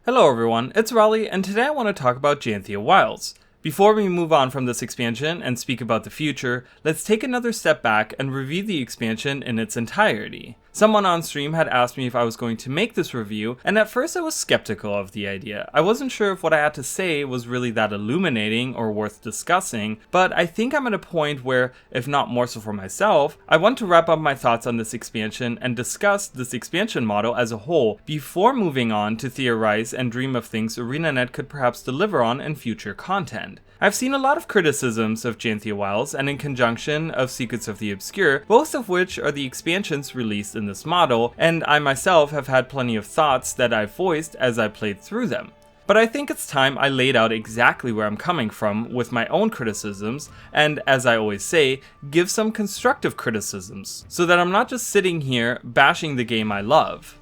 Hello everyone, it's Raleigh, and today I want to talk about Janthir Wilds. Before we move on from this expansion and speak about the future, let's take another step back and review the expansion in its entirety. Someone on stream had asked me if I was going to make this review, and at first I was skeptical of the idea. I wasn't sure if what I had to say was really that illuminating or worth discussing, but I think I'm at a point where, if not more so for myself, I want to wrap up my thoughts on this expansion and discuss this expansion model as a whole before moving on to theorize and dream of things ArenaNet could perhaps deliver on in future content. I've seen a lot of criticisms of Janthir Wilds and in conjunction of Secrets of the Obscure, both of which are the expansions released in this model, and I myself have had plenty of thoughts that I've voiced as I played through them. But I think it's time I laid out exactly where I'm coming from with my own criticisms, and as I always say, give some constructive criticisms, so that I'm not just sitting here bashing the game I love.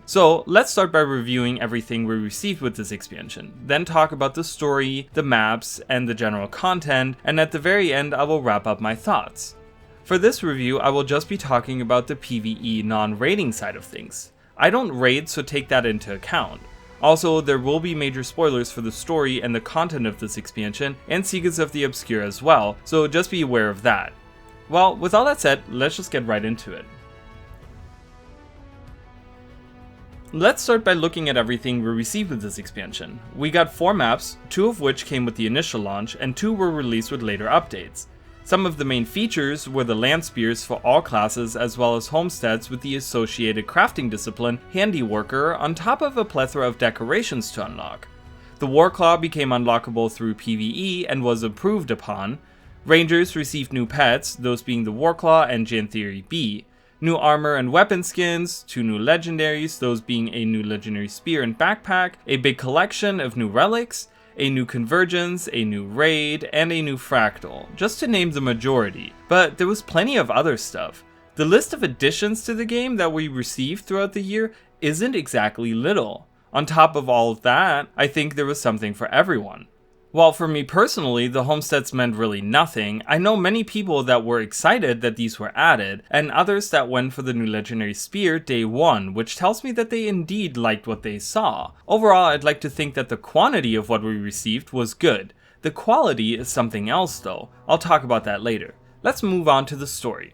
So let's start by reviewing everything we received with this expansion, then talk about the story, the maps, and the general content, and at the very end I will wrap up my thoughts. For this review I will just be talking about the PvE non-raiding side of things. I don't raid, so take that into account. Also, there will be major spoilers for the story and the content of this expansion, and Secrets of the Obscure as well, so just be aware of that. Well, with all that said, let's just get right into it. Let's start by looking at everything we received with this expansion. We got 4 maps, 2 of which came with the initial launch, and 2 were released with later updates. Some of the main features were the land spears for all classes, as well as homesteads with the associated crafting discipline, Handiworker, on top of a plethora of decorations to unlock. The Warclaw became unlockable through PvE and was improved upon. Rangers received new pets, those being the Warclaw and Janthir B. New armor and weapon skins, 2 new legendaries, those being a new legendary spear and backpack, a big collection of new relics, a new convergence, a new raid, and a new fractal, just to name the majority. But there was plenty of other stuff. The list of additions to the game that we received throughout the year isn't exactly little. On top of all of that, I think there was something for everyone. While for me personally, the homesteads meant really nothing, I know many people that were excited that these were added, and others that went for the new legendary spear day 1, which tells me that they indeed liked what they saw. Overall, I'd like to think that the quantity of what we received was good. The quality is something else though. I'll talk about that later. Let's move on to the story.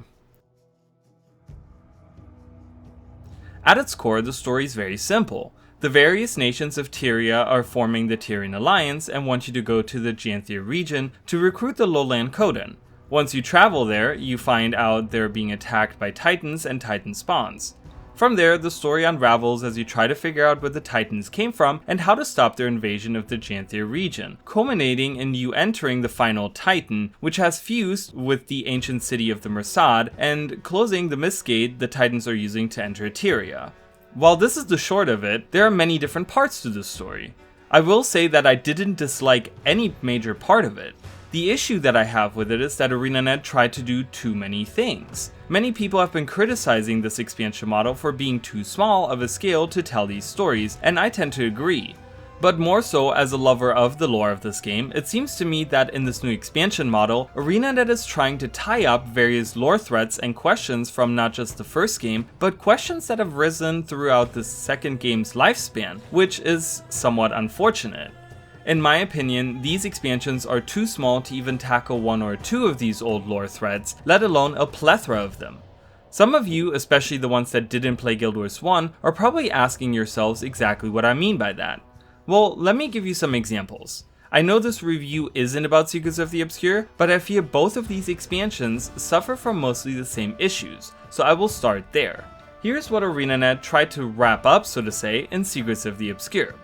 At its core, the story is very simple. The various nations of Tyria are forming the Tyrian Alliance and want you to go to the Janthir region to recruit the lowland Coden. Once you travel there, you find out they're being attacked by Titans and Titan spawns. From there, the story unravels as you try to figure out where the Titans came from and how to stop their invasion of the Janthir region, culminating in you entering the final Titan, which has fused with the ancient city of the Mersad, and closing the mist gate the Titans are using to enter Tyria. While this is the short of it, there are many different parts to this story. I will say that I didn't dislike any major part of it. The issue that I have with it is that ArenaNet tried to do too many things. Many people have been criticizing this expansion model for being too small of a scale to tell these stories, and I tend to agree. But more so as a lover of the lore of this game, it seems to me that in this new expansion model, ArenaNet is trying to tie up various lore threads and questions from not just the first game, but questions that have risen throughout the second game's lifespan, which is somewhat unfortunate. In my opinion, these expansions are too small to even tackle 1 or 2 of these old lore threads, let alone a plethora of them. Some of you, especially the ones that didn't play Guild Wars 1, are probably asking yourselves exactly what I mean by that. Well, let me give you some examples. I know this review isn't about Secrets of the Obscure, but I fear both of these expansions suffer from mostly the same issues, so I will start there. Here's what ArenaNet tried to wrap up, so to say, in Secrets of the Obscure.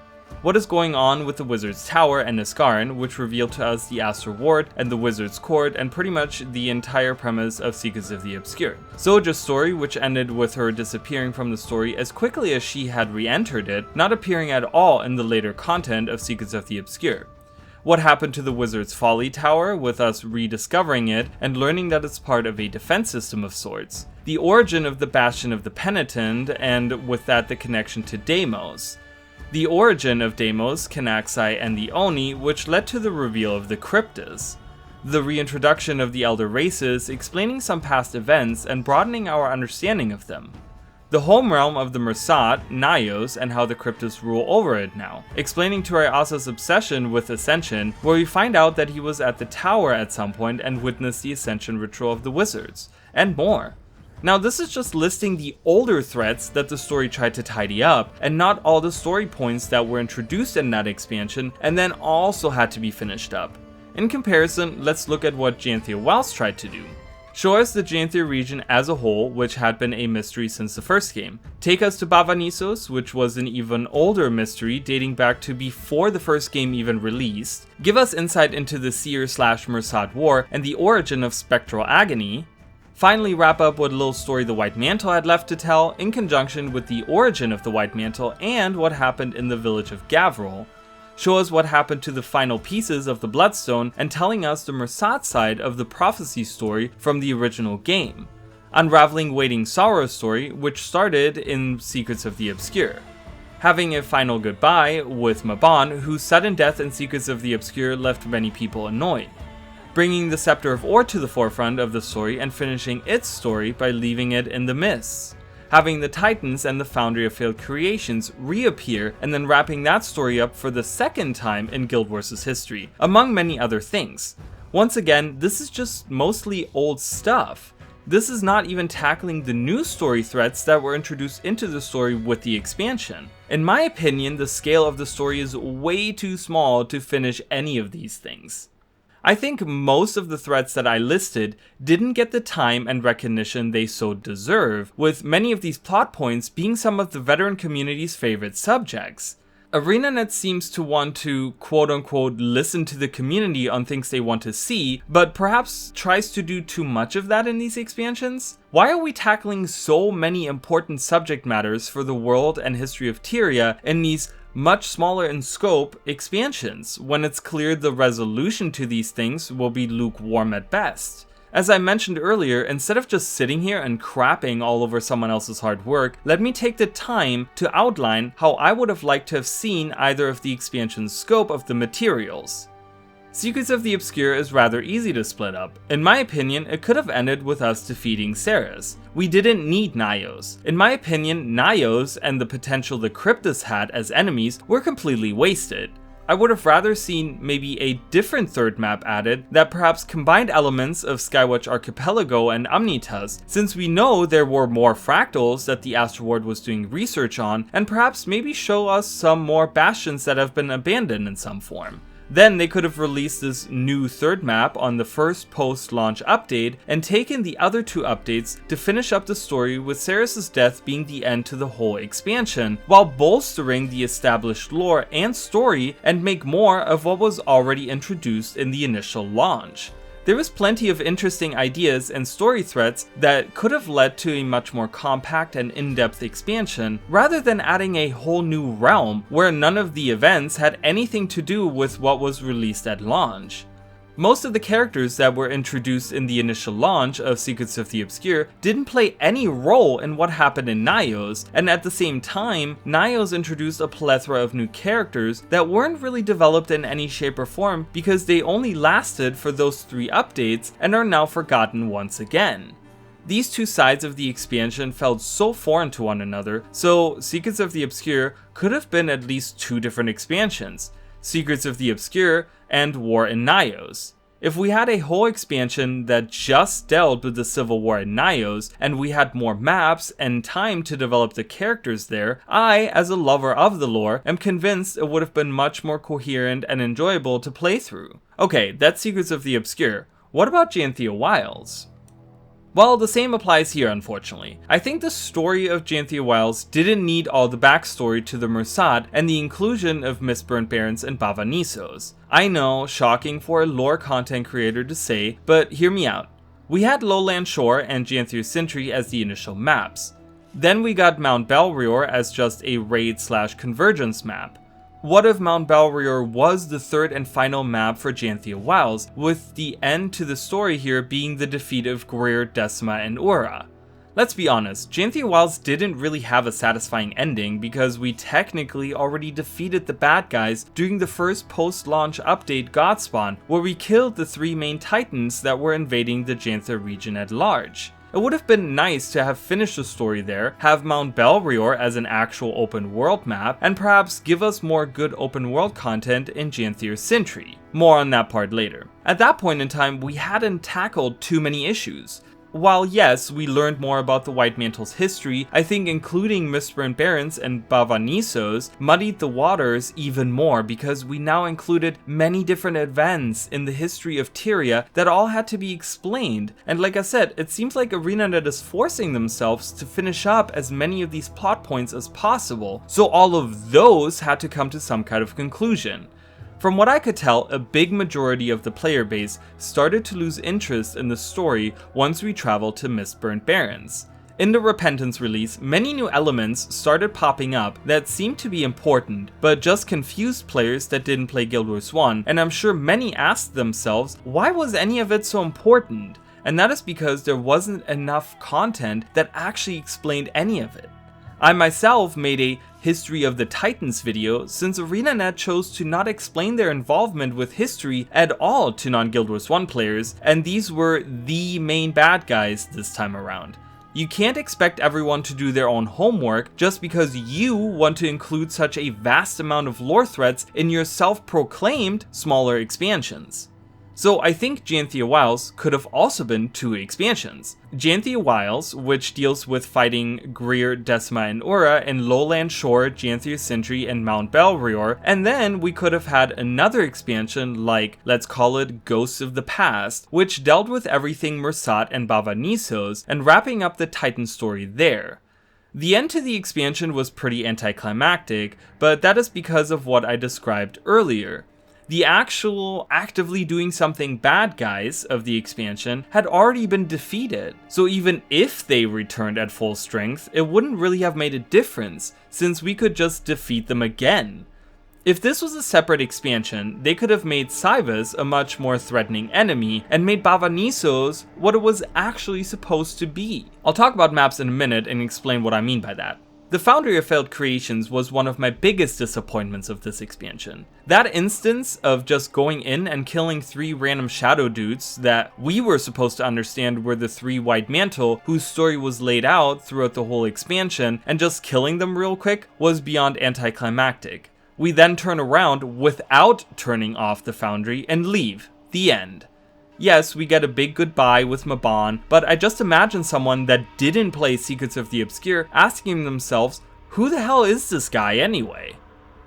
What is going on with the Wizard's Tower and Niskaran, which revealed to us the Astral Ward and the Wizard's Court, and pretty much the entire premise of Secrets of the Obscure. Soja's story, which ended with her disappearing from the story as quickly as she had re-entered it, not appearing at all in the later content of Secrets of the Obscure. What happened to the Wizard's Folly Tower, with us rediscovering it and learning that it's part of a defense system of sorts. The origin of the Bastion of the Penitent, and with that the connection to Deimos. The origin of Deimos, Canaxi, and the Oni, which led to the reveal of the Cryptas. The reintroduction of the Elder Races, explaining some past events and broadening our understanding of them. the home realm of the Mersat, Nyos, and how the Cryptos rule over it now, explaining Turiasa's obsession with Ascension, where we find out that he was at the tower at some point and witnessed the Ascension ritual of the wizards, and more. Now this is just listing the older threats that the story tried to tidy up, and not all the story points that were introduced in that expansion and then also had to be finished up. In comparison, let's look at what Janthir Wilds tried to do. Show us the Janthir region as a whole, which had been a mystery since the first game. Take us to Bavanissos, which was an even older mystery dating back to before the first game even released. Give us insight into the Seer/Mersat war and the origin of Spectral Agony. Finally wrap up what little story the White Mantle had left to tell, in conjunction with the origin of the White Mantle and what happened in the village of Gavril. Show us what happened to the final pieces of the Bloodstone, and telling us the Mersat side of the prophecy story from the original game. Unraveling Waiting Sorrow's story, which started in Secrets of the Obscure. Having a final goodbye with Mabon, whose sudden death in Secrets of the Obscure left many people annoyed. Bringing the Scepter of Ore to the forefront of the story and finishing its story by leaving it in the mists. Having the Titans and the Foundry of Failed Creations reappear, and then wrapping that story up for the second time in Guild Wars' history, among many other things. Once again, this is just mostly old stuff. This is not even tackling the new story threats that were introduced into the story with the expansion. In my opinion, the scale of the story is way too small to finish any of these things. I think most of the threats that I listed didn't get the time and recognition they so deserve, with many of these plot points being some of the veteran community's favorite subjects. ArenaNet seems to want to quote-unquote listen to the community on things they want to see, but perhaps tries to do too much of that in these expansions? Why are we tackling so many important subject matters for the world and history of Tyria in these much smaller in scope expansions, when it's clear the resolution to these things will be lukewarm at best? As I mentioned earlier, instead of just sitting here and crapping all over someone else's hard work, let me take the time to outline how I would have liked to have seen either of the expansion's scope of the materials. Secrets of the Obscure is rather easy to split up. In my opinion, it could have ended with us defeating Ceres. We didn't need Nyos. In my opinion, Nyos and the potential the Cryptos had as enemies were completely wasted. I would have rather seen maybe a different third map added that perhaps combined elements of Skywatch Archipelago and Omnitas, since we know there were more fractals that the Astro Ward was doing research on, and perhaps maybe show us some more bastions that have been abandoned in some form. Then they could have released this new third map on the first post-launch update and taken the other two updates to finish up the story with Ceres' death being the end to the whole expansion, while bolstering the established lore and story and make more of what was already introduced in the initial launch. There was plenty of interesting ideas and story threads that could have led to a much more compact and in-depth expansion, rather than adding a whole new realm where none of the events had anything to do with what was released at launch. Most of the characters that were introduced in the initial launch of Secrets of the Obscure didn't play any role in what happened in Nyos, and at the same time, Nyos introduced a plethora of new characters that weren't really developed in any shape or form because they only lasted for those 3 updates and are now forgotten once again. These two sides of the expansion felt so foreign to one another, so Secrets of the Obscure could have been at least 2 different expansions. Secrets of the Obscure, and War in Nyos. If we had a whole expansion that just dealt with the civil war in Nyos, and we had more maps and time to develop the characters there, I, as a lover of the lore, am convinced it would have been much more coherent and enjoyable to play through. Okay, that's Secrets of the Obscure. What about Janthir Wilds? Well, the same applies here, unfortunately. I think the story of Janthir Wilds didn't need all the backstory to the Mersat and the inclusion of Mistburnt Barrens and Bavanissos. I know, shocking for a lore content creator to say, but hear me out. We had Lowland Shore and Janthir Sintry as the initial maps. Then we got Mount Belrior as just a raid/convergence map. What if Mount Belrior was the third and final map for Janthir Wilds, with the end to the story here being the defeat of Greer, Decima, and Ura? Let's be honest, Janthir Wilds didn't really have a satisfying ending because we technically already defeated the bad guys during the first post-launch update Godspawn, where we killed the 3 main titans that were invading the Janthir region at large. It would have been nice to have finished the story there, have Mount Belrior as an actual open world map, and perhaps give us more good open world content in Janthir Sentry. More on that part later. At that point in time, we hadn't tackled too many issues. While yes, we learned more about the White Mantle's history, I think including Mistburnt Barrens and Bavanissos muddied the waters even more because we now included many different events in the history of Tyria that all had to be explained, and like I said, it seems like ArenaNet is forcing themselves to finish up as many of these plot points as possible, so all of those had to come to some kind of conclusion. From what I could tell, a big majority of the player base started to lose interest in the story once we traveled to Mistburnt Barrens. In the Repentance release, many new elements started popping up that seemed to be important, but just confused players that didn't play Guild Wars 1, and I'm sure many asked themselves, why was any of it so important? And that is because there wasn't enough content that actually explained any of it. I myself made a History of the Titans video since ArenaNet chose to not explain their involvement with history at all to non-Guild Wars 1 players, and these were the main bad guys this time around. You can't expect everyone to do their own homework just because you want to include such a vast amount of lore threads in your self-proclaimed smaller expansions. So I think Janthir Wilds could have also been 2 expansions. Janthir Wilds, which deals with fighting Greer, Decima, and Ura in Lowland Shore, Janthir Sentry, and Mount Belrior, and then we could have had another expansion like, let's call it Ghosts of the Past, which dealt with everything Mersat and Bavanissos, and wrapping up the Titan story there. The end to the expansion was pretty anticlimactic, but that is because of what I described earlier. The actual actively doing something bad guys of the expansion had already been defeated, so even if they returned at full strength, it wouldn't really have made a difference, since we could just defeat them again. If this was a separate expansion, they could have made Cybus a much more threatening enemy, and made Bavanissos what it was actually supposed to be. I'll talk about maps in a minute and explain what I mean by that. The Foundry of Failed Creations was one of my biggest disappointments of this expansion. That instance of just going in and killing 3 random shadow dudes that we were supposed to understand were the 3 White Mantle whose story was laid out throughout the whole expansion, and just killing them real quick was beyond anticlimactic. We then turn around without turning off the Foundry and leave. The end. Yes, we get a big goodbye with Mabon, but I just imagine someone that didn't play Secrets of the Obscure asking themselves, who the hell is this guy anyway?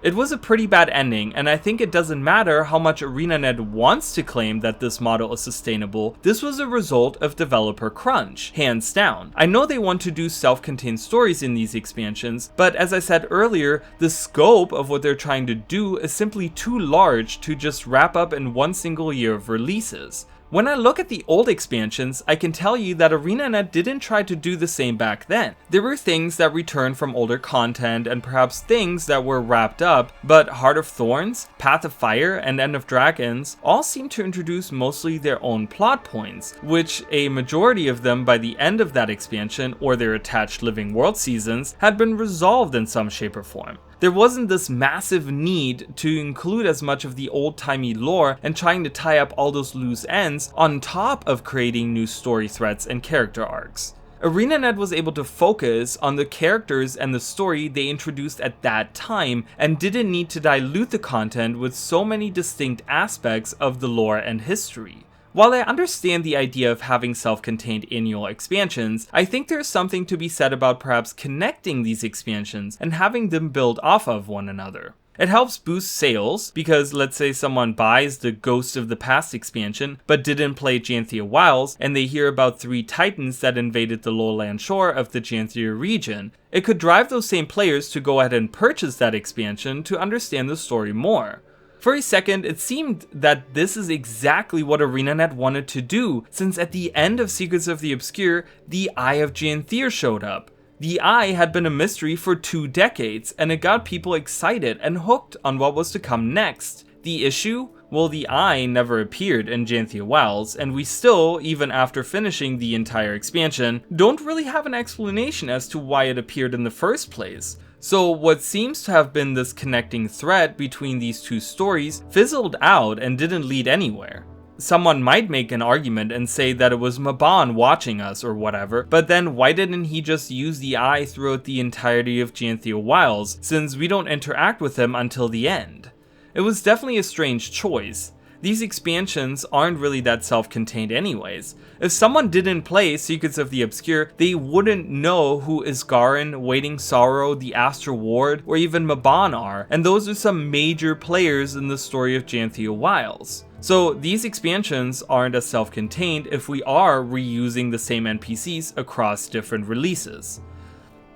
It was a pretty bad ending, and I think it doesn't matter how much ArenaNet wants to claim that this model is sustainable, this was a result of developer crunch, hands down. I know they want to do self-contained stories in these expansions, but as I said earlier, the scope of what they're trying to do is simply too large to just wrap up in one single year of releases. When I look at the old expansions, I can tell you that ArenaNet didn't try to do the same back then. There were things that returned from older content and perhaps things that were wrapped up, but Heart of Thorns, Path of Fire, and End of Dragons all seem to introduce mostly their own plot points, which a majority of them by the end of that expansion or their attached Living World seasons had been resolved in some shape or form. There wasn't this massive need to include as much of the old-timey lore and trying to tie up all those loose ends on top of creating new story threads and character arcs. ArenaNet was able to focus on the characters and the story they introduced at that time and didn't need to dilute the content with so many distinct aspects of the lore and history. While I understand the idea of having self-contained annual expansions, I think there's something to be said about perhaps connecting these expansions and having them build off of one another. It helps boost sales, because let's say someone buys the Ghost of the Past expansion, but didn't play Janthir Wilds, and they hear about 3 titans that invaded the lowland shore of the Janthir region. It could drive those same players to go ahead and purchase that expansion to understand the story more. For a second, it seemed that this is exactly what ArenaNet wanted to do, since at the end of Secrets of the Obscure, the Eye of Janthir showed up. The Eye had been a mystery for 2 decades, and it got people excited and hooked on what was to come next. The issue? Well, the Eye never appeared in Janthir Wilds, and we still, even after finishing the entire expansion, don't really have an explanation as to why it appeared in the first place. So what seems to have been this connecting thread between these 2 stories fizzled out and didn't lead anywhere. Someone might make an argument and say that it was Mabon watching us or whatever, but then why didn't he just use the eye throughout the entirety of Janthir Wilds, since we don't interact with him until the end? It was definitely a strange choice. These expansions aren't really that self-contained anyways. If someone didn't play Secrets of the Obscure, they wouldn't know who Isgarin, Waiting Sorrow, the Astral Ward, or even Mabon are, and those are some major players in the story of Janthir Wilds. So these expansions aren't as self-contained if we are reusing the same NPCs across different releases.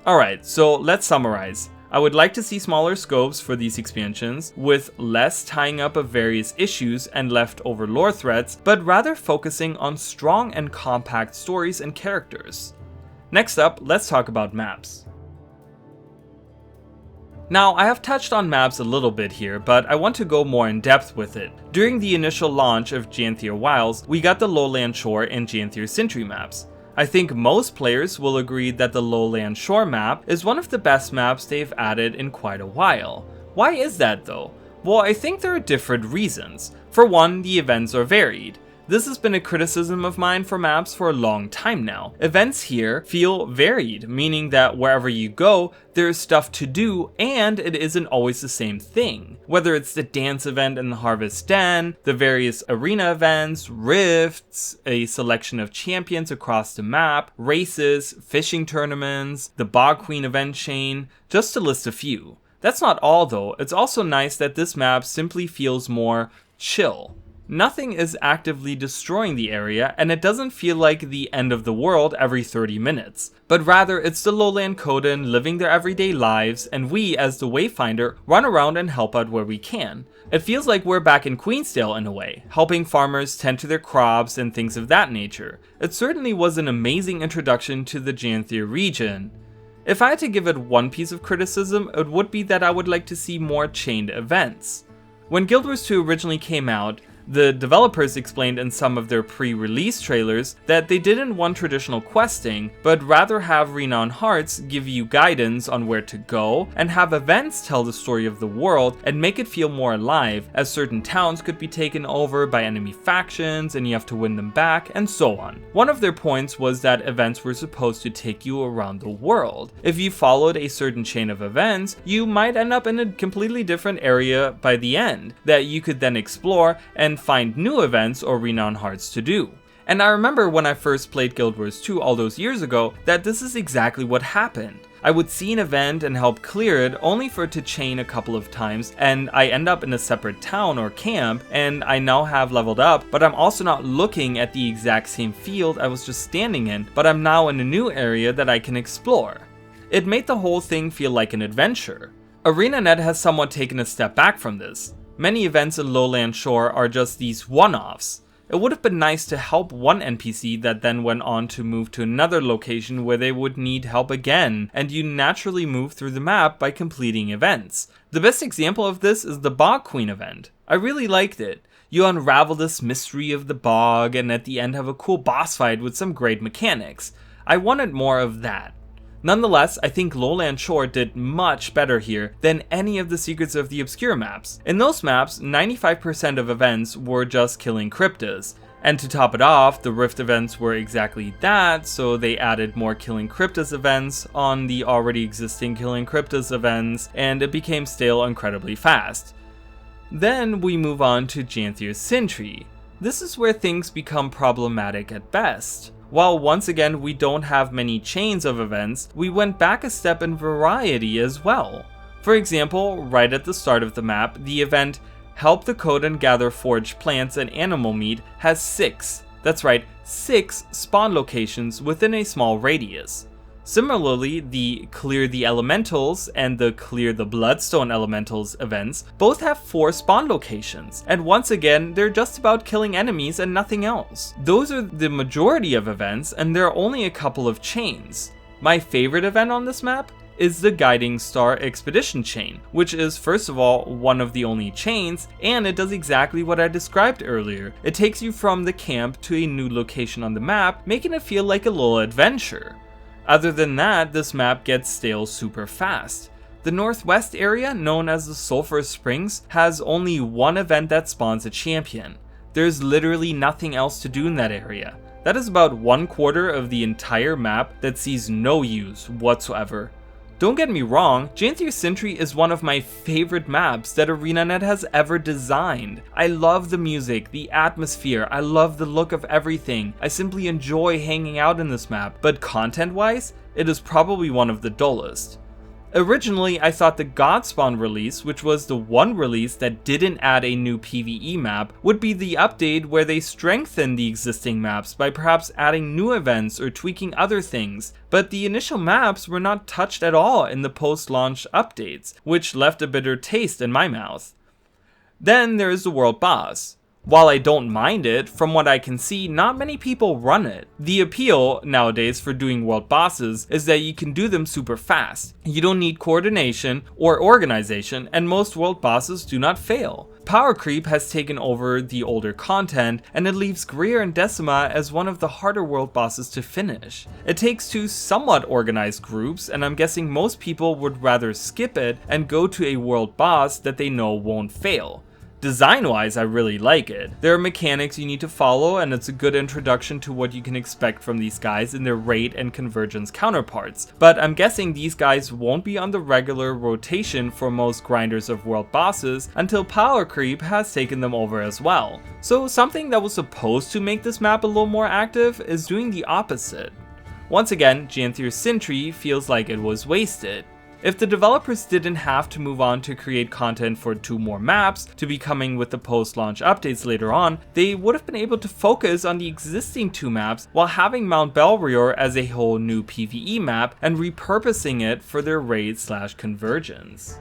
Alright, so let's summarize. I would like to see smaller scopes for these expansions, with less tying up of various issues and leftover lore threads, but rather focusing on strong and compact stories and characters. Next up, let's talk about maps. Now, I have touched on maps a little bit here, but I want to go more in depth with it. During the initial launch of Janthir Wilds, we got the Lowland Shore and Janthir Sentry maps. I think most players will agree that the Lowland Shore map is one of the best maps they've added in quite a while. Why is that though? Well, I think there are different reasons. For one, the events are varied. This has been a criticism of mine for maps for a long time now. Events here feel varied, meaning that wherever you go, there's stuff to do and it isn't always the same thing. Whether it's the dance event in the Harvest Den, the various arena events, rifts, a selection of champions across the map, races, fishing tournaments, the Bog Queen event chain, just to list a few. That's not all though, it's also nice that this map simply feels more chill. Nothing is actively destroying the area, and it doesn't feel like the end of the world every 30 minutes. But rather, it's the Lowland Coden living their everyday lives, and we, as the Wayfinder, run around and help out where we can. It feels like we're back in Queensdale in a way, helping farmers tend to their crops and things of that nature. It certainly was an amazing introduction to the Janthir region. If I had to give it one piece of criticism, it would be that I would like to see more chained events. When Guild Wars 2 originally came out, the developers explained in some of their pre-release trailers that they didn't want traditional questing, but rather have Renown Hearts give you guidance on where to go, and have events tell the story of the world and make it feel more alive, as certain towns could be taken over by enemy factions and you have to win them back, and so on. One of their points was that events were supposed to take you around the world. If you followed a certain chain of events, you might end up in a completely different area by the end, that you could then explore and find new events or Renown Hearts to do. And I remember when I first played Guild Wars 2 all those years ago that this is exactly what happened. I would see an event and help clear it only for it to chain a couple of times, and I end up in a separate town or camp, and I now have leveled up, but I'm also not looking at the exact same field I was just standing in, but I'm now in a new area that I can explore. It made the whole thing feel like an adventure. ArenaNet has somewhat taken a step back from this. Many events in Lowland Shore are just these one-offs. It would have been nice to help one NPC that then went on to move to another location where they would need help again, and you naturally move through the map by completing events. The best example of this is the Bog Queen event. I really liked it. You unravel this mystery of the bog and at the end have a cool boss fight with some great mechanics. I wanted more of that. Nonetheless, I think Lowland Shore did much better here than any of the Secrets of the Obscure maps. In those maps, 95% of events were just killing cryptas. And to top it off, the Rift events were exactly that, so they added more Killing Cryptas events on the already existing Killing Cryptas events, and it became stale incredibly fast. Then we move on to Janthir Sentry. This is where things become problematic at best. While once again we don't have many chains of events, we went back a step in variety as well. For example, right at the start of the map, the event Help the Coden Gather Foraged Plants and Animal Meat has 6, that's right, 6 spawn locations within a small radius. Similarly, the Clear the Elementals and the Clear the Bloodstone Elementals events both have 4 spawn locations, and once again, they're just about killing enemies and nothing else. Those are the majority of events, and there are only a couple of chains. My favorite event on this map is the Guiding Star Expedition chain, which is first of all one of the only chains, and it does exactly what I described earlier. It takes you from the camp to a new location on the map, making it feel like a little adventure. Other than that, this map gets stale super fast. The northwest area, known as the Sulphur Springs, has only one event that spawns a champion. there's literally nothing else to do in that area. That is about 1/4 of the entire map that sees no use whatsoever. Don't get me wrong, Janthir Sentry is one of my favorite maps that ArenaNet has ever designed. I love the music, the atmosphere, I love the look of everything. I simply enjoy hanging out in this map, but content-wise, it is probably one of the dullest. Originally, I thought the Godspawn release, which was the one release that didn't add a new PvE map, would be the update where they strengthened the existing maps by perhaps adding new events or tweaking other things, but the initial maps were not touched at all in the post-launch updates, which left a bitter taste in my mouth. Then there is the world boss. While I don't mind it, from what I can see, not many people run it. The appeal nowadays for doing world bosses is that you can do them super fast. You don't need coordination or organization, and most world bosses do not fail. Power creep has taken over the older content, and it leaves Greer and Decima as one of the harder world bosses to finish. It takes two somewhat organized groups, and I'm guessing most people would rather skip it and go to a world boss that they know won't fail. Design-wise, I really like it. There are mechanics you need to follow, and it's a good introduction to what you can expect from these guys in their raid and convergence counterparts. But I'm guessing these guys won't be on the regular rotation for most grinders of world bosses until power creep has taken them over as well. So something that was supposed to make this map a little more active is doing the opposite. Once again, Janthir Sentry feels like it was wasted. If the developers didn't have to move on to create content for 2 more maps to be coming with the post-launch updates later on, they would have been able to focus on the existing 2 maps while having Mount Belrior as a whole new PvE map and repurposing it for their raid/convergence.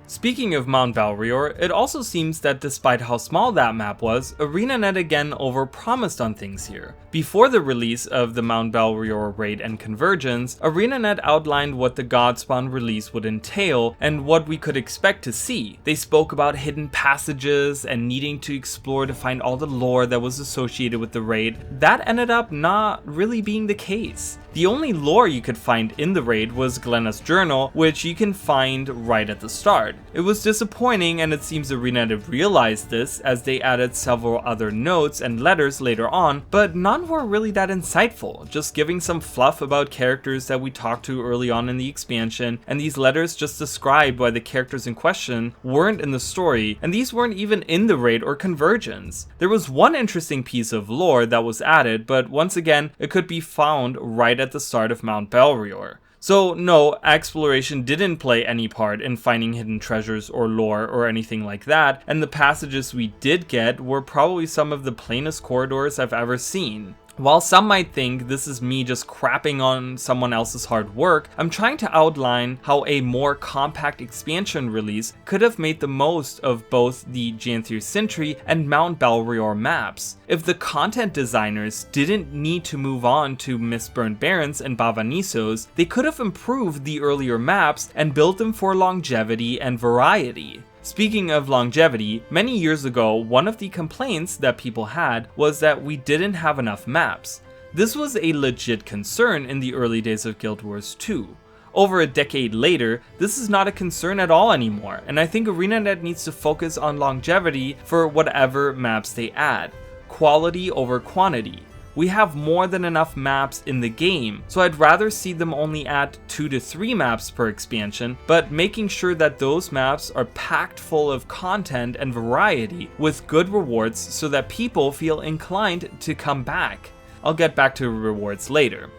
Speaking of Mount Belrior, it also seems that despite how small that map was, ArenaNet again overpromised on things here. Before the release of the Mount Belrior raid and convergence, ArenaNet outlined what the Godspawn release would entail and what we could expect to see. They spoke about hidden passages and needing to explore to find all the lore that was associated with the raid. That ended up not really being the case. The only lore you could find in the raid was Glenna's journal, which you can find right at the start. It was disappointing, and it seems ArenaNet realized this as they added several other notes and letters later on, but none were really that insightful, just giving some fluff about characters that we talked to early on in the expansion, and these letters just described why the characters in question weren't in the story, and these weren't even in the raid or convergence. There was one interesting piece of lore that was added, but once again, it could be found right at the start of Mount Belrior. So no, exploration didn't play any part in finding hidden treasures or lore or anything like that, and the passages we did get were probably some of the plainest corridors I've ever seen. While some might think this is me just crapping on someone else's hard work, I'm trying to outline how a more compact expansion release could have made the most of both the Janthir Sentry and Mount Belrior maps. If the content designers didn't need to move on to Mistburned Barrens and Bavanissos, they could have improved the earlier maps and built them for longevity and variety. Speaking of longevity, many years ago, one of the complaints that people had was that we didn't have enough maps. This was a legit concern in the early days of Guild Wars 2. Over a decade later, this is not a concern at all anymore, and I think ArenaNet needs to focus on longevity for whatever maps they add. Quality over quantity. We have more than enough maps in the game, so I'd rather see them only add 2 to 3 maps per expansion, but making sure that those maps are packed full of content and variety with good rewards so that people feel inclined to come back. I'll get back to rewards later.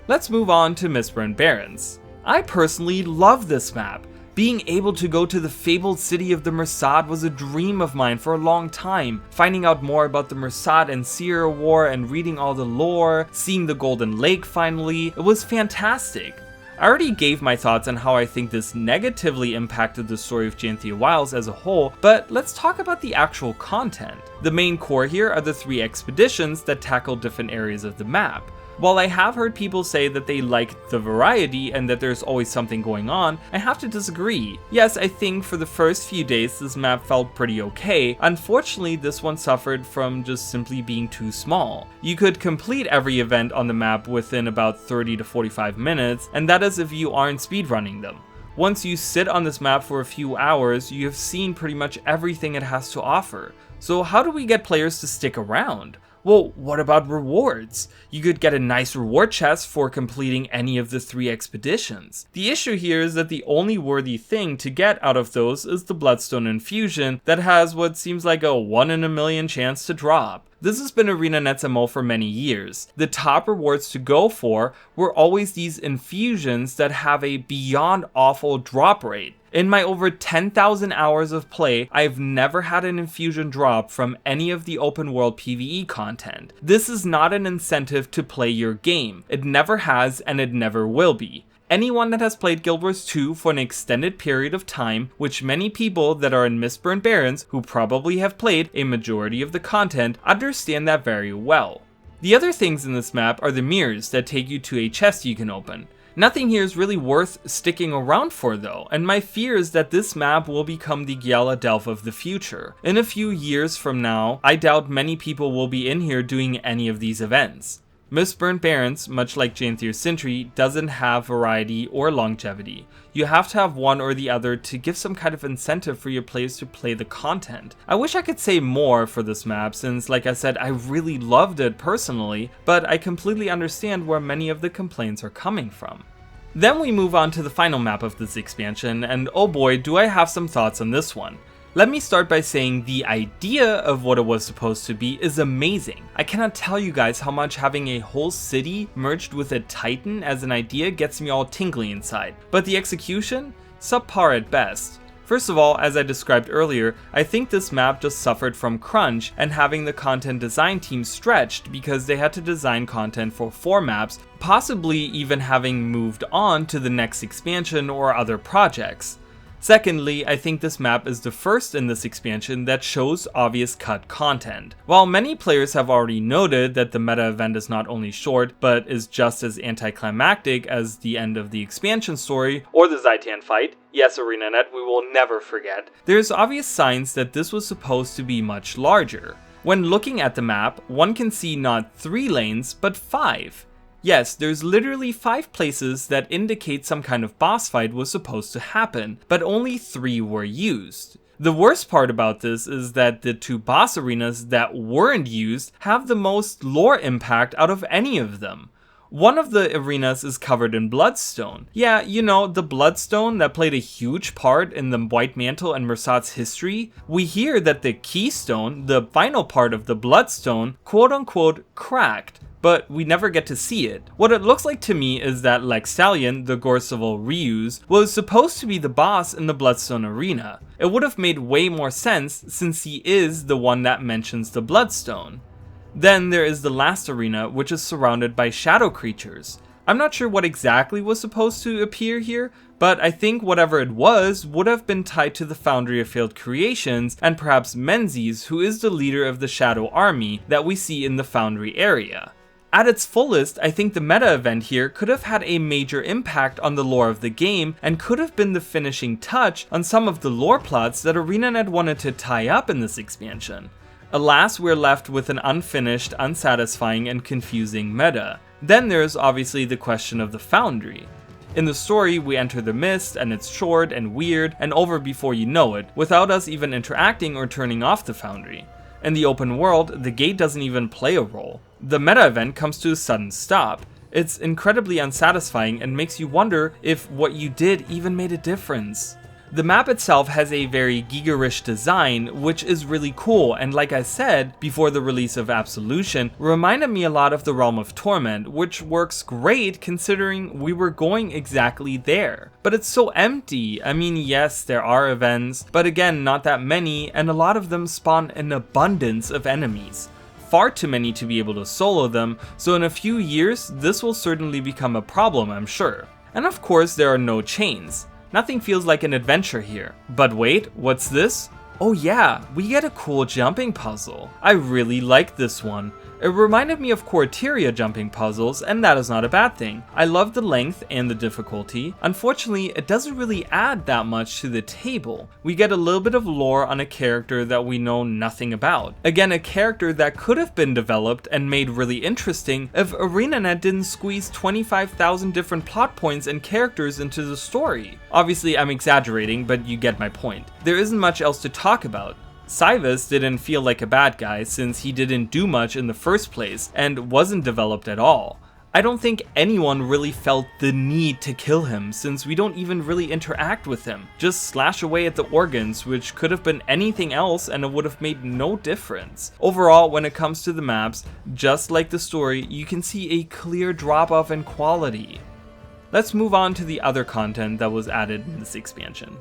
Let's move on to Mistburned Barrens. I personally love this map. Being able to go to the fabled city of the Mersad was a dream of mine for a long time. Finding out more about the Mersad and Sierra War and reading all the lore, seeing the Golden Lake finally, it was fantastic. I already gave my thoughts on how I think this negatively impacted the story of Janthir Wilds as a whole, but let's talk about the actual content. The main core here are the 3 expeditions that tackle different areas of the map. While I have heard people say that they like the variety and that there's always something going on, I have to disagree. Yes, I think for the first few days this map felt pretty okay. Unfortunately, this one suffered from just simply being too small. You could complete every event on the map within about 30 to 45 minutes, and that is if you aren't speedrunning them. Once you sit on this map for a few hours, you have seen pretty much everything it has to offer. So how do we get players to stick around? Well, what about rewards? You could get a nice reward chest for completing any of the 3 expeditions. The issue here is that the only worthy thing to get out of those is the Bloodstone Infusion that has what seems like a 1 in a million chance to drop. This has been ArenaNet's MO for many years. The top rewards to go for were always these infusions that have a beyond awful drop rate. In my over 10,000 hours of play, I've never had an infusion drop from any of the open world PvE content. This is not an incentive to play your game. It never has and it never will be. Anyone that has played Guild Wars 2 for an extended period of time, which many people that are in Mistburn Barrens, who probably have played a majority of the content, understand that very well. The other things in this map are the mirrors that take you to a chest you can open. Nothing here is really worth sticking around for though, and my fear is that this map will become the Gyala Delph of the future. In a few years from now, I doubt many people will be in here doing any of these events. Mistburn Barrens, much like Janthir Sentry, doesn't have variety or longevity. You have to have one or the other to give some kind of incentive for your players to play the content. I wish I could say more for this map since, like I said, I really loved it personally, but I completely understand where many of the complaints are coming from. Then we move on to the final map of this expansion, and oh boy, do I have some thoughts on this one. Let me start by saying the idea of what it was supposed to be is amazing. I cannot tell you guys how much having a whole city merged with a titan as an idea gets me all tingly inside, but the execution? Subpar at best. First of all, as I described earlier, I think this map just suffered from crunch and having the content design team stretched because they had to design content for 4 maps, possibly even having moved on to the next expansion or other projects. Secondly, I think this map is the first in this expansion that shows obvious cut content. While many players have already noted that the meta event is not only short, but is just as anticlimactic as the end of the expansion story, or the Zaitan fight, yes ArenaNet, we will never forget, there's obvious signs that this was supposed to be much larger. When looking at the map, one can see not 3 lanes, but 5. Yes, there's literally 5 places that indicate some kind of boss fight was supposed to happen, but only 3 were used. The worst part about this is that the 2 boss arenas that weren't used have the most lore impact out of any of them. One of the arenas is covered in bloodstone. Yeah, you know, the bloodstone that played a huge part in the White Mantle and Mersat's history. We hear that the keystone, the final part of the bloodstone, quote unquote cracked, but we never get to see it. What it looks like to me is that Lexstallion, the Gorseval reuse, was supposed to be the boss in the Bloodstone arena. It would have made way more sense since he is the one that mentions the Bloodstone. Then there is the last arena, which is surrounded by shadow creatures. I'm not sure what exactly was supposed to appear here, but I think whatever it was would have been tied to the Foundry of Failed Creations and perhaps Menzies, who is the leader of the Shadow Army that we see in the Foundry area. At its fullest, I think the meta event here could have had a major impact on the lore of the game and could have been the finishing touch on some of the lore plots that ArenaNet wanted to tie up in this expansion. Alas, we're left with an unfinished, unsatisfying, and confusing meta. Then there's obviously the question of the Foundry. In the story, we enter the mist, and it's short and weird and over before you know it, without us even interacting or turning off the Foundry. In the open world, the gate doesn't even play a role. The meta event comes to a sudden stop. It's incredibly unsatisfying and makes you wonder if what you did even made a difference. The map itself has a very Giga-ish design, which is really cool, and like I said, before the release of Absolution, reminded me a lot of the Realm of Torment, which works great considering we were going exactly there. But it's so empty. I mean, yes, there are events, but again, not that many, and a lot of them spawn an abundance of enemies. Far too many to be able to solo them, so in a few years, this will certainly become a problem, I'm sure. And of course, there are no chains. Nothing feels like an adventure here. But wait, what's this? Oh yeah, we get a cool jumping puzzle. I really like this one. It reminded me of CORSAIR jumping puzzles, and that is not a bad thing. I love the length and the difficulty. Unfortunately, it doesn't really add that much to the table. We get a little bit of lore on a character that we know nothing about. Again, a character that could have been developed and made really interesting if ArenaNet didn't squeeze 25,000 different plot points and characters into the story. Obviously, I'm exaggerating, but you get my point. There isn't much else to talk about. Cyrus didn't feel like a bad guy since he didn't do much in the first place and wasn't developed at all. I don't think anyone really felt the need to kill him since we don't even really interact with him. Just slash away at the organs, which could have been anything else and it would have made no difference. Overall, when it comes to the maps, just like the story, you can see a clear drop off in quality. Let's move on to the other content that was added in this expansion.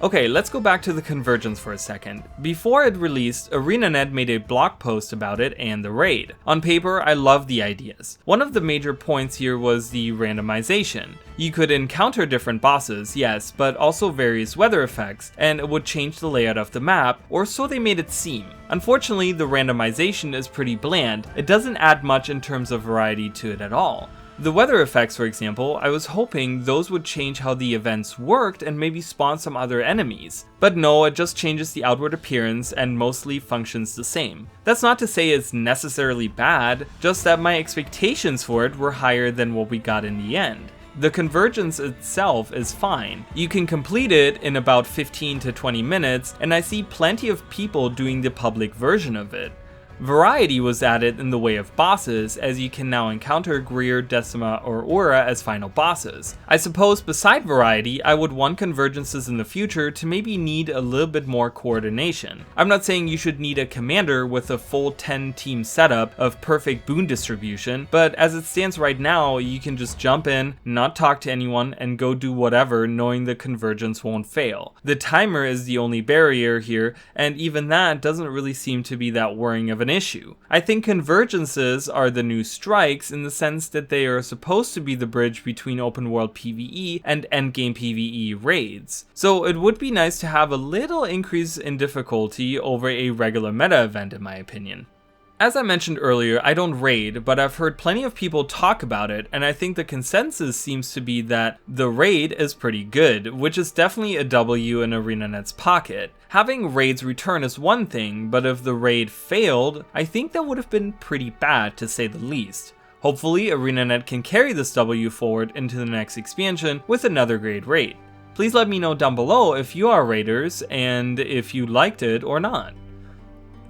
Okay, let's go back to the Convergence for a second. Before it released, ArenaNet made a blog post about it and the raid. On paper, I love the ideas. One of the major points here was the randomization. You could encounter different bosses, yes, but also various weather effects, and it would change the layout of the map, or so they made it seem. Unfortunately, the randomization is pretty bland. It doesn't add much in terms of variety to it at all. The weather effects, for example, I was hoping those would change how the events worked and maybe spawn some other enemies. But no, it just changes the outward appearance and mostly functions the same. That's not to say it's necessarily bad, just that my expectations for it were higher than what we got in the end. The Convergence itself is fine. You can complete it in about 15 to 20 minutes, and I see plenty of people doing the public version of it. Variety was added in the way of bosses, as you can now encounter Greer, Decima, or Aura as final bosses. I suppose beside variety, I would want Convergences in the future to maybe need a little bit more coordination. I'm not saying you should need a commander with a full 10-team setup of perfect boon distribution, but as it stands right now, you can just jump in, not talk to anyone, and go do whatever knowing the Convergence won't fail. The timer is the only barrier here, and even that doesn't really seem to be that worrying of an issue. I think Convergences are the new strikes in the sense that they are supposed to be the bridge between open world PvE and endgame PvE raids. So it would be nice to have a little increase in difficulty over a regular meta event in my opinion. As I mentioned earlier, I don't raid, but I've heard plenty of people talk about it, and I think the consensus seems to be that the raid is pretty good, which is definitely a W in ArenaNet's pocket. Having raids return is one thing, but if the raid failed, I think that would have been pretty bad to say the least. Hopefully, ArenaNet can carry this W forward into the next expansion with another great raid. Please let me know down below if you are raiders and if you liked it or not.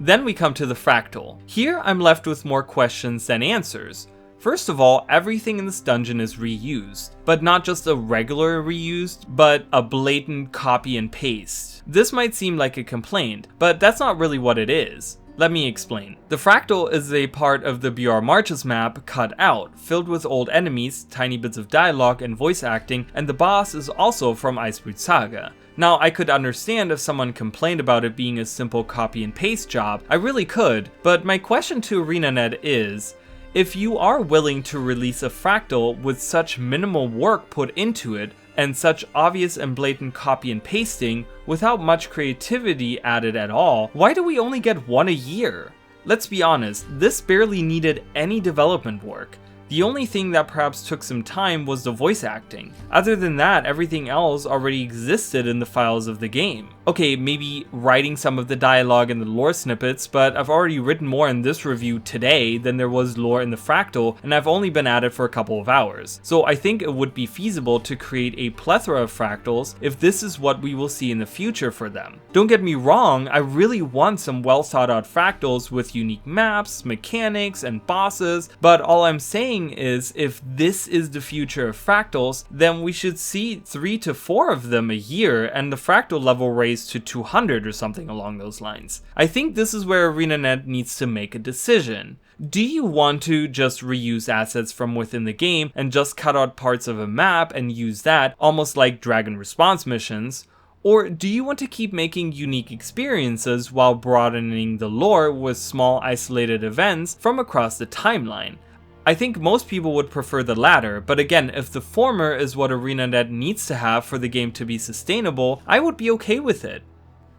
Then we come to the fractal. Here I'm left with more questions than answers. First of all, everything in this dungeon is reused, but not just a regular reused, but a blatant copy and paste. This might seem like a complaint, but that's not really what it is. Let me explain. The fractal is a part of the BR Marches map cut out, filled with old enemies, tiny bits of dialogue and voice acting, and the boss is also from Icebrood Saga. Now, I could understand if someone complained about it being a simple copy and paste job, I really could, but my question to ArenaNet is, if you are willing to release a fractal with such minimal work put into it, and such obvious and blatant copy and pasting, without much creativity added at all, why do we only get one a year? Let's be honest, this barely needed any development work. The only thing that perhaps took some time was the voice acting. Other than that, everything else already existed in the files of the game. Okay, maybe writing some of the dialogue and the lore snippets, but I've already written more in this review today than there was lore in the fractal, and I've only been at it for a couple of hours. So I think it would be feasible to create a plethora of fractals if this is what we will see in the future for them. Don't get me wrong, I really want some well thought out fractals with unique maps, mechanics, and bosses, but all I'm saying is if this is the future of fractals, then we should see 3 to 4 of them a year and the fractal level raised to 200 or something along those lines. I think this is where ArenaNet needs to make a decision. Do you want to just reuse assets from within the game and just cut out parts of a map and use that, almost like Dragon Response missions? Or do you want to keep making unique experiences while broadening the lore with small isolated events from across the timeline? I think most people would prefer the latter, but again, if the former is what ArenaNet needs to have for the game to be sustainable, I would be okay with it.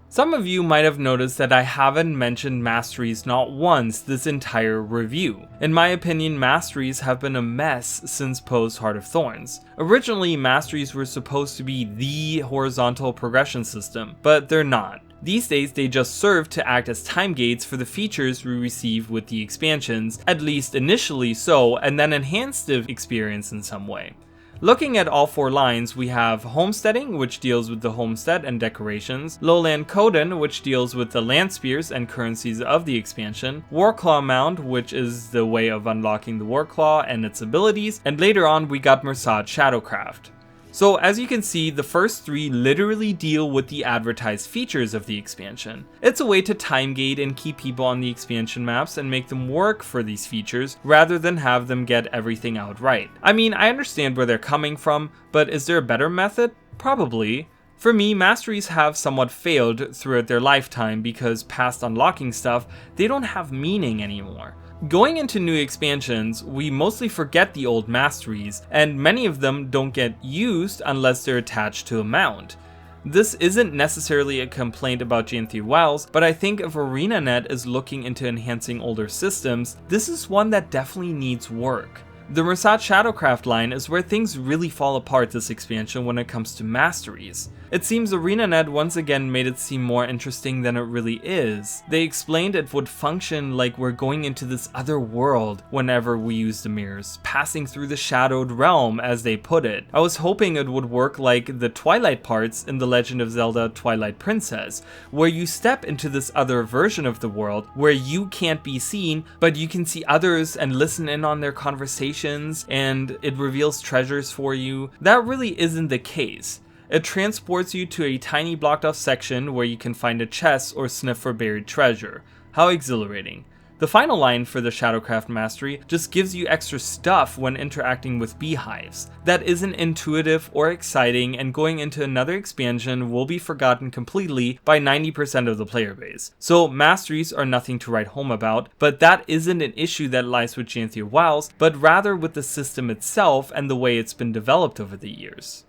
Some of you might have noticed that I haven't mentioned Masteries not once this entire review. In my opinion, Masteries have been a mess since post Heart of Thorns. Originally, Masteries were supposed to be the horizontal progression system, but they're not. These days, they just serve to act as time gates for the features we receive with the expansions, at least initially so, and then enhance the experience in some way. Looking at all 4 lines, we have Homesteading, which deals with the homestead and decorations, Lowland Coden, which deals with the land spears and currencies of the expansion, Warclaw Mound, which is the way of unlocking the Warclaw and its abilities, and later on we got Mersad Shadowcraft. So as you can see, the first 3 literally deal with the advertised features of the expansion. It's a way to time gate and keep people on the expansion maps and make them work for these features rather than have them get everything outright. I mean, I understand where they're coming from, but is there a better method? Probably. For me, Masteries have somewhat failed throughout their lifetime because past unlocking stuff, they don't have meaning anymore. Going into new expansions, we mostly forget the old Masteries, and many of them don't get used unless they're attached to a mount. This isn't necessarily a complaint about Janthir WoWs, but I think if ArenaNet is looking into enhancing older systems, this is one that definitely needs work. The Mersad Shadowcraft line is where things really fall apart this expansion when it comes to Masteries. It seems ArenaNet once again made it seem more interesting than it really is. They explained it would function like we're going into this other world whenever we use the mirrors, passing through the shadowed realm as they put it. I was hoping it would work like the Twilight parts in The Legend of Zelda Twilight Princess, where you step into this other version of the world where you can't be seen, but you can see others and listen in on their conversations, and it reveals treasures for you. That really isn't the case. It transports you to a tiny blocked off section where you can find a chest or sniff for buried treasure. How exhilarating. The final line for the Shadowcraft Mastery just gives you extra stuff when interacting with beehives. That isn't intuitive or exciting, and going into another expansion will be forgotten completely by 90% of the player base. So Masteries are nothing to write home about, but that isn't an issue that lies with Janthir WoWs, but rather with the system itself and the way it's been developed over the years.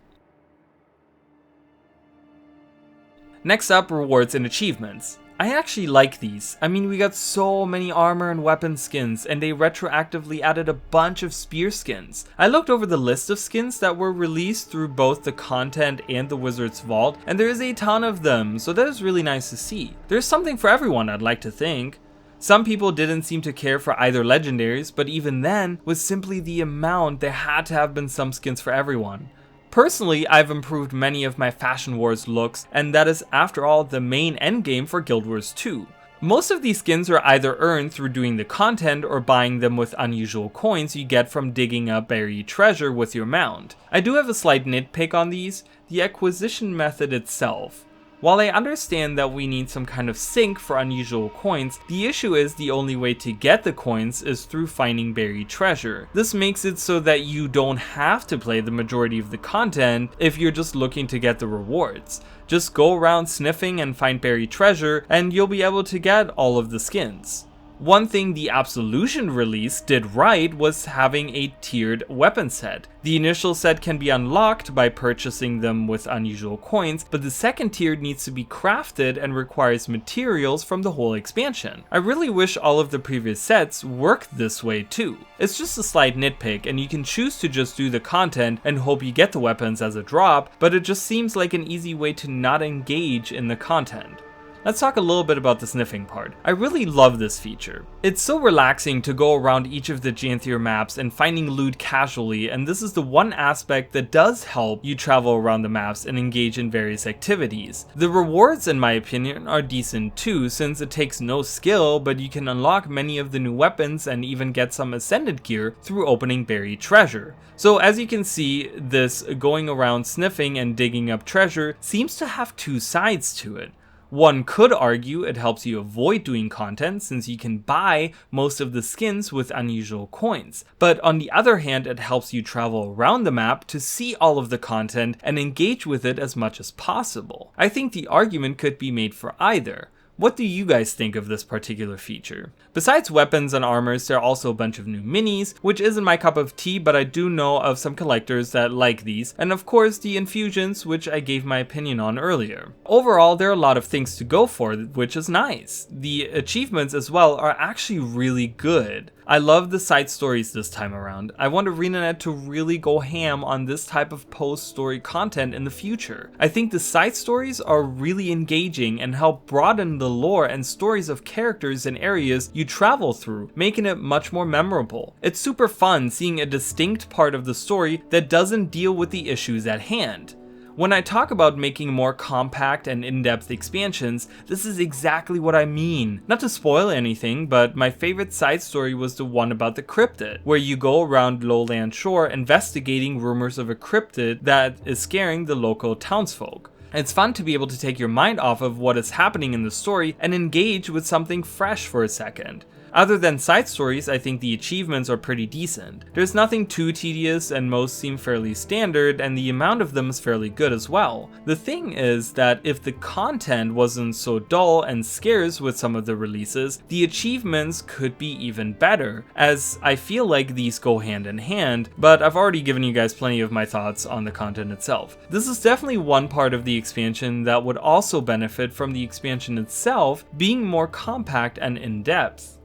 Next up, rewards and achievements. I actually like these. I mean, we got so many armor and weapon skins, and they retroactively added a bunch of spear skins. I looked over the list of skins that were released through both the content and the Wizard's Vault, and there is a ton of them, so that is really nice to see. There's something for everyone, I'd like to think. Some people didn't seem to care for either legendaries, but even then, with simply the amount, there had to have been some skins for everyone. Personally, I've improved many of my Fashion Wars looks, and that is after all the main endgame for Guild Wars 2. Most of these skins are either earned through doing the content or buying them with unusual coins you get from digging up buried treasure with your mount. I do have a slight nitpick on these, the acquisition method itself. While I understand that we need some kind of sync for unusual coins, the issue is the only way to get the coins is through finding buried treasure. This makes it so that you don't have to play the majority of the content if you're just looking to get the rewards. Just go around sniffing and find buried treasure, and you'll be able to get all of the skins. One thing the Absolution release did right was having a tiered weapon set. The initial set can be unlocked by purchasing them with unusual coins, but the second tier needs to be crafted and requires materials from the whole expansion. I really wish all of the previous sets worked this way too. It's just a slight nitpick, and you can choose to just do the content and hope you get the weapons as a drop, but it just seems like an easy way to not engage in the content. Let's talk a little bit about the sniffing part. I really love this feature. It's so relaxing to go around each of the Janthir maps and finding loot casually, and this is the one aspect that does help you travel around the maps and engage in various activities. The rewards, in my opinion, are decent too, since it takes no skill, but you can unlock many of the new weapons and even get some ascended gear through opening buried treasure. So as you can see, this going around sniffing and digging up treasure seems to have two sides to it. One could argue it helps you avoid doing content since you can buy most of the skins with unusual coins, but on the other hand it helps you travel around the map to see all of the content and engage with it as much as possible. I think the argument could be made for either. What do you guys think of this particular feature? Besides weapons and armors, there are also a bunch of new minis, which isn't my cup of tea, but I do know of some collectors that like these, and of course the infusions, which I gave my opinion on earlier. Overall, there are a lot of things to go for, which is nice. The achievements as well are actually really good. I love the side stories this time around. I want ArenaNet to really go ham on this type of post-story content in the future. I think the side stories are really engaging and help broaden the lore and stories of characters and areas you travel through, making it much more memorable. It's super fun seeing a distinct part of the story that doesn't deal with the issues at hand. When I talk about making more compact and in-depth expansions, this is exactly what I mean. Not to spoil anything, but my favorite side story was the one about the cryptid, where you go around Lowland Shore investigating rumors of a cryptid that is scaring the local townsfolk. It's fun to be able to take your mind off of what is happening in the story and engage with something fresh for a second. Other than side stories, I think the achievements are pretty decent. There's nothing too tedious and most seem fairly standard, and the amount of them is fairly good as well. The thing is that if the content wasn't so dull and scarce with some of the releases, the achievements could be even better, as I feel like these go hand in hand, but I've already given you guys plenty of my thoughts on the content itself. This is definitely one part of the expansion that would also benefit from the expansion itself being more compact and in-depth.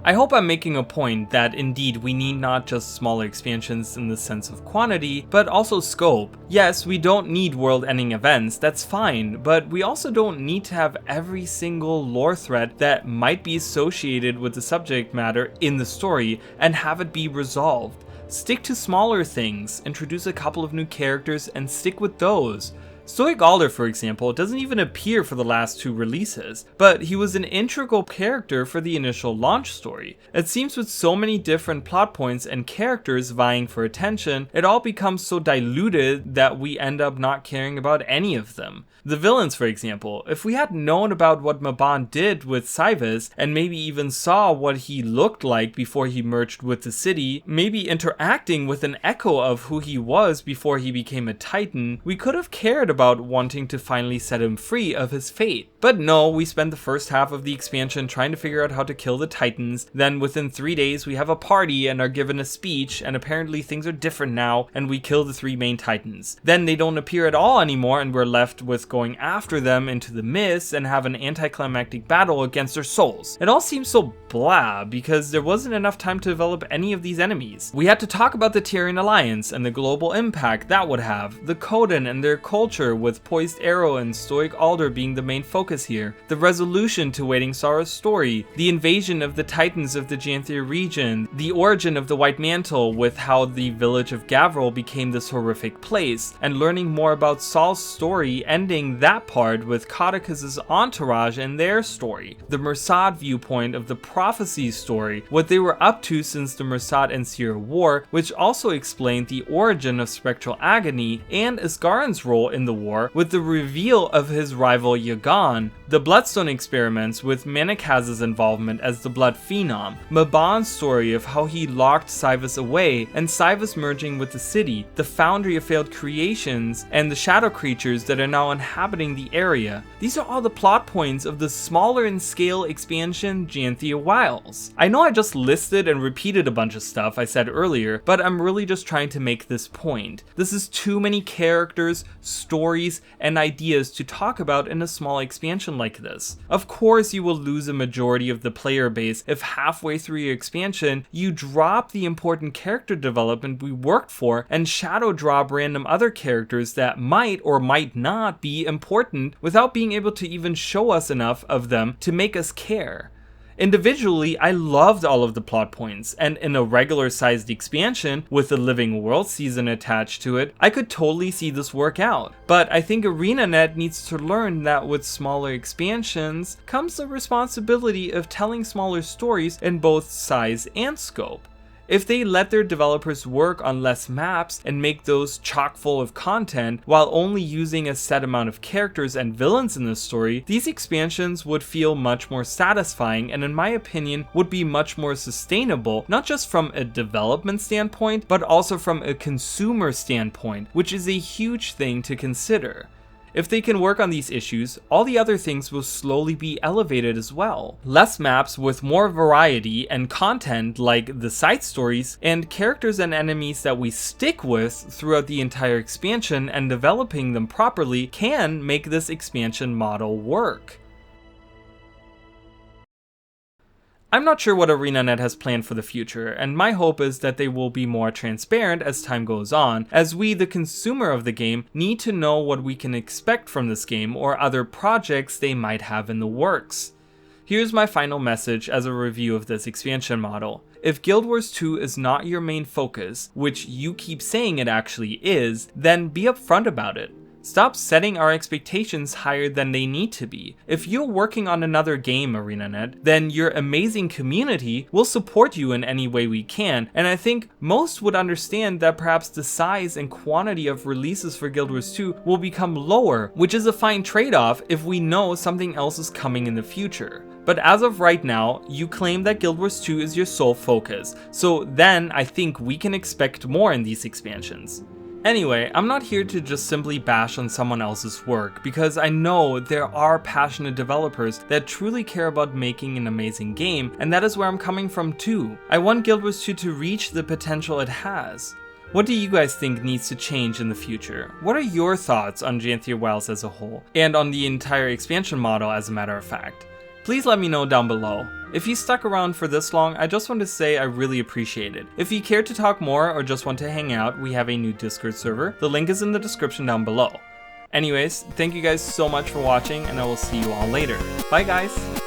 I hope I'm making a point that indeed we need not just smaller expansions in the sense of quantity, but also scope. Yes, we don't need world-ending events, that's fine, but we also don't need to have every single lore thread that might be associated with the subject matter in the story and have it be resolved. Stick to smaller things, introduce a couple of new characters and stick with those. Stoic Alder, for example, doesn't even appear for the last 2 releases, but he was an integral character for the initial launch story. It seems with so many different plot points and characters vying for attention, it all becomes so diluted that we end up not caring about any of them. The villains, for example, if we had known about what Mabon did with Cywus, and maybe even saw what he looked like before he merged with the city, maybe interacting with an echo of who he was before he became a Titan, we could have cared about wanting to finally set him free of his fate. But no, we spend the first half of the expansion trying to figure out how to kill the Titans, then within 3 days we have a party and are given a speech, and apparently things are different now, and we kill the 3 main Titans. Then they don't appear at all anymore and we're left with going after them into the mist and have an anticlimactic battle against their souls. It all seems so blah because there wasn't enough time to develop any of these enemies. We had to talk about the Tyrian Alliance and the global impact that would have, the Coden and their culture with Poised Arrow and Stoic Alder being the main focus here, the resolution to Waiting Sorrow's story, the invasion of the Titans of the Janthir region, the origin of the White Mantle with how the village of Gavril became this horrific place, and learning more about Saul's story, ending that part with Caudicus's entourage and their story, the Mersad viewpoint of the Prophecy story, what they were up to since the Mersad and Seer war, which also explained the origin of Spectral Agony, and Isgarin's role in the war with the reveal of his rival Yagan, the Bloodstone experiments with Manikaz's involvement as the Blood Phenom, Mabon's story of how he locked Cywus away, and Cywus merging with the city, the foundry of failed creations, and the shadow creatures that are now inhabiting the area. These are all the plot points of the smaller in scale expansion Janthir Wilds. I know I just listed and repeated a bunch of stuff I said earlier, but I'm really just trying to make this point. This is too many characters, stories, and ideas to talk about in a small expansion like this. Of course you will lose a majority of the player base if halfway through your expansion you drop the important character development we worked for and shadow drop random other characters that might or might not be important without being able to even show us enough of them to make us care. Individually, I loved all of the plot points, and in a regular sized expansion with a Living World season attached to it, I could totally see this work out. But I think ArenaNet needs to learn that with smaller expansions comes the responsibility of telling smaller stories in both size and scope. If they let their developers work on less maps and make those chock full of content while only using a set amount of characters and villains in the story, these expansions would feel much more satisfying and in my opinion would be much more sustainable, not just from a development standpoint, but also from a consumer standpoint, which is a huge thing to consider. If they can work on these issues, all the other things will slowly be elevated as well. Less maps with more variety and content like the side stories, and characters and enemies that we stick with throughout the entire expansion, and developing them properly can make this expansion model work. I'm not sure what ArenaNet has planned for the future, and my hope is that they will be more transparent as time goes on, as we, the consumer of the game, need to know what we can expect from this game or other projects they might have in the works. Here's my final message as a review of this expansion model. If Guild Wars 2 is not your main focus, which you keep saying it actually is, then be upfront about it. Stop setting our expectations higher than they need to be. If you're working on another game, ArenaNet, then your amazing community will support you in any way we can, and I think most would understand that perhaps the size and quantity of releases for Guild Wars 2 will become lower, which is a fine trade-off if we know something else is coming in the future. But as of right now, you claim that Guild Wars 2 is your sole focus, so then I think we can expect more in these expansions. Anyway, I'm not here to just simply bash on someone else's work, because I know there are passionate developers that truly care about making an amazing game, and that is where I'm coming from too. I want Guild Wars 2 to reach the potential it has. What do you guys think needs to change in the future? What are your thoughts on Janthir Wilds as a whole, and on the entire expansion model as a matter of fact? Please let me know down below. If you stuck around for this long, I just want to say I really appreciate it. If you care to talk more or just want to hang out, we have a new Discord server. The link is in the description down below. Anyways, thank you guys so much for watching, and I will see you all later. Bye guys!